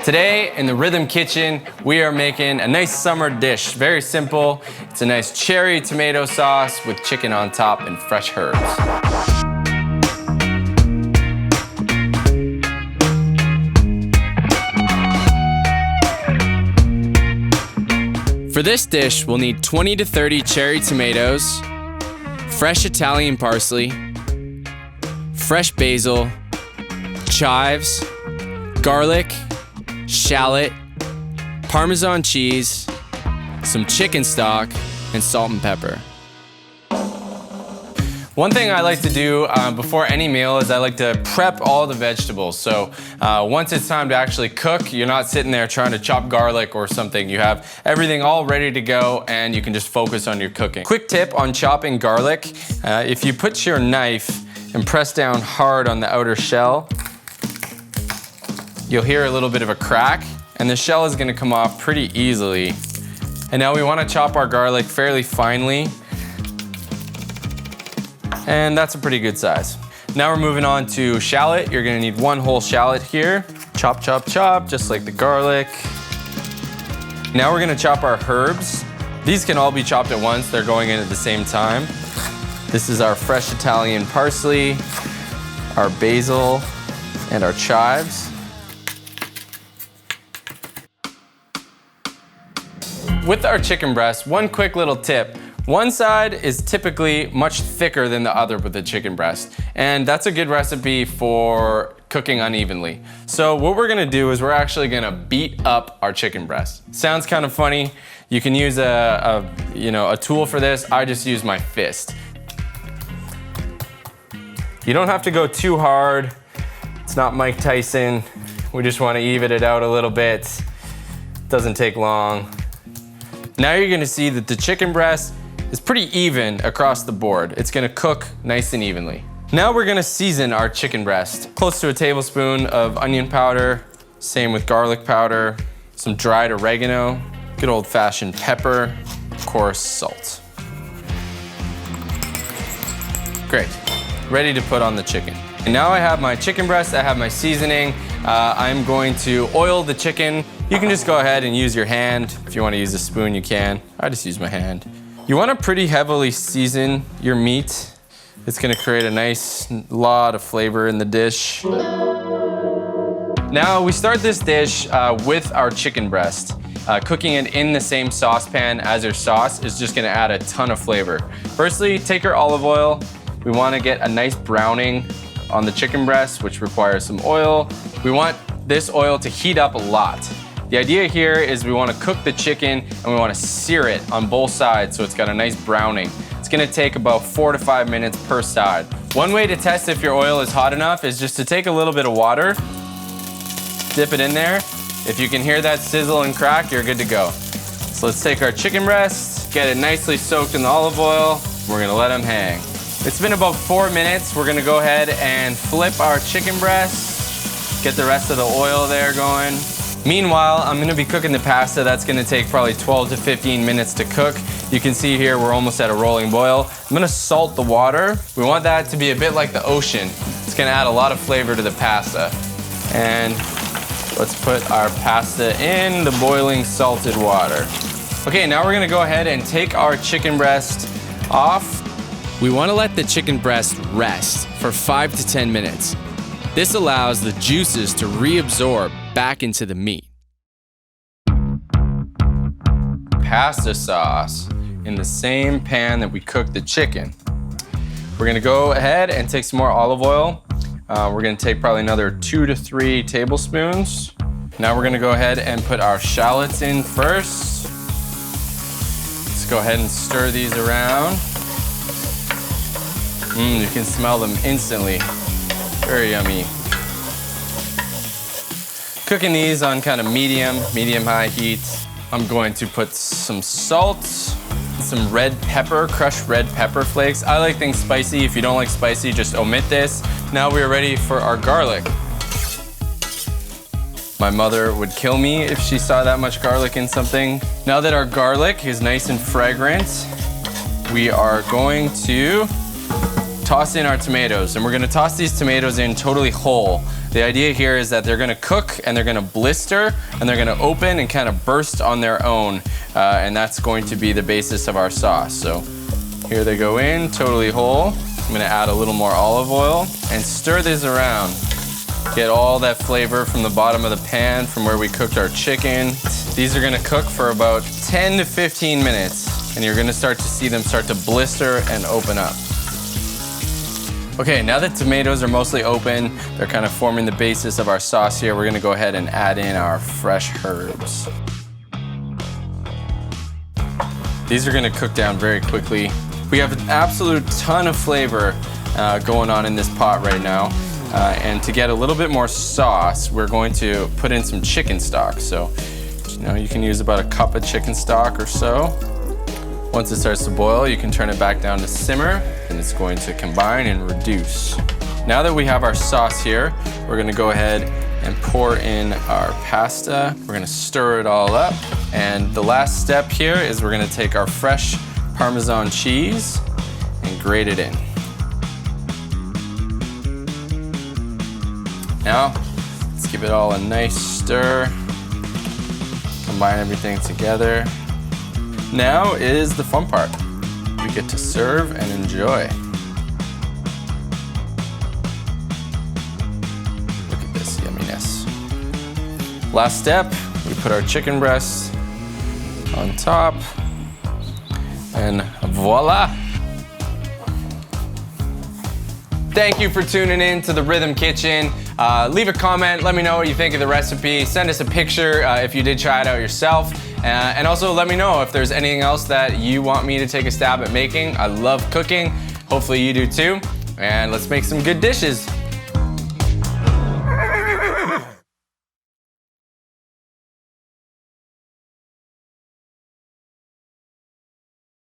Today in the Rhythm Kitchen, we are making a nice summer dish. Very simple. It's a nice cherry tomato sauce with chicken on top and fresh herbs. For this dish, we'll need 20 to 30 cherry tomatoes, fresh Italian parsley, fresh basil, chives, garlic, shallot, Parmesan cheese, some chicken stock, and salt and pepper. One thing I like to do before any meal is I like to prep all the vegetables. So once it's time to actually cook, you're not sitting there trying to chop garlic or something. You have everything all ready to go and you can just focus on your cooking. Quick tip on chopping garlic. If you put your knife and press down hard on the outer shell, you'll hear a little bit of a crack and the shell is gonna come off pretty easily. And now we wanna chop our garlic fairly finely. And that's a pretty good size. Now we're moving on to shallot. You're gonna need one whole shallot here. Chop, chop, chop, just like the garlic. Now we're gonna chop our herbs. These can all be chopped at once. They're going in at the same time. This is our fresh Italian parsley, our basil, and our chives. With our chicken breast, one quick little tip. One side is typically much thicker than the other with the chicken breast, and that's a good recipe for cooking unevenly. So what we're gonna do is we're actually gonna beat up our chicken breast. Sounds kind of funny. You can use a tool for this. I just use my fist. You don't have to go too hard. It's not Mike Tyson. We just wanna even it out a little bit. Doesn't take long. Now you're gonna see that the chicken breast is pretty even across the board. It's gonna cook nice and evenly. Now we're gonna season our chicken breast. Close to a tablespoon of onion powder, same with garlic powder, some dried oregano, good old-fashioned pepper, of course, salt. Great, ready to put on the chicken. And now I have my chicken breast, I have my seasoning. I'm going to oil the chicken. You can just go ahead and use your hand. If you wanna use a spoon, you can. I just use my hand. You wanna pretty heavily season your meat. It's gonna create a nice lot of flavor in the dish. Now we start this dish with our chicken breast. Cooking it in the same saucepan as your sauce is just gonna add a ton of flavor. Firstly, take your olive oil. We wanna get a nice browning on the chicken breast, which requires some oil. We want this oil to heat up a lot. The idea here is we want to cook the chicken and we want to sear it on both sides so it's got a nice browning. It's going to take about 4 to 5 minutes per side. One way to test if your oil is hot enough is just to take a little bit of water, dip it in there. If you can hear that sizzle and crack, you're good to go. So let's take our chicken breast, get it nicely soaked in the olive oil. We're going to let them hang. It's been about 4 minutes. We're going to go ahead and flip our chicken breast, get the rest of the oil there going. Meanwhile, I'm gonna be cooking the pasta. That's gonna take probably 12 to 15 minutes to cook. You can see here we're almost at a rolling boil. I'm gonna salt the water. We want that to be a bit like the ocean. It's gonna add a lot of flavor to the pasta. And let's put our pasta in the boiling salted water. Okay, now we're gonna go ahead and take our chicken breast off. We wanna let the chicken breast rest for 5 to 10 minutes. This allows the juices to reabsorb back into the meat. Pasta sauce in the same pan that we cooked the chicken. We're gonna go ahead and take some more olive oil. We're gonna take probably another 2 to 3 tablespoons. Now we're gonna go ahead and put our shallots in first. Let's go ahead and stir these around. You can smell them instantly. Very yummy. Cooking these on kind of medium-high heat. I'm going to put some salt, some red pepper, crushed red pepper flakes. I like things spicy. If you don't like spicy, just omit this. Now we're ready for our garlic. My mother would kill me if she saw that much garlic in something. Now that our garlic is nice and fragrant, we are going to toss in our tomatoes, and we're gonna toss these tomatoes in totally whole. The idea here is that they're gonna cook and they're gonna blister and they're gonna open and kind of burst on their own, and that's going to be the basis of our sauce. So here they go in, totally whole. I'm gonna add a little more olive oil and stir this around. Get all that flavor from the bottom of the pan from where we cooked our chicken. These are gonna cook for about 10 to 15 minutes, and you're gonna start to see them start to blister and open up. Okay, now that tomatoes are mostly open, they're kind of forming the basis of our sauce here, we're gonna go ahead and add in our fresh herbs. These are gonna cook down very quickly. We have an absolute ton of flavor going on in this pot right now. And to get a little bit more sauce, we're going to put in some chicken stock. So, you can use about a cup of chicken stock or so. Once it starts to boil, you can turn it back down to simmer, and it's going to combine and reduce. Now that we have our sauce here, we're gonna go ahead and pour in our pasta. We're gonna stir it all up. And the last step here is we're gonna take our fresh Parmesan cheese and grate it in. Now, let's give it all a nice stir. Combine everything together. Now is the fun part. We get to serve and enjoy. Look at this yumminess. Last step, we put our chicken breasts on top, and voila. Thank you for tuning in to the Rhythm Kitchen. Leave a comment, let me know what you think of the recipe. Send us a picture if you did try it out yourself. And also let me know if there's anything else that you want me to take a stab at making. I love cooking. Hopefully you do too. And let's make some good dishes.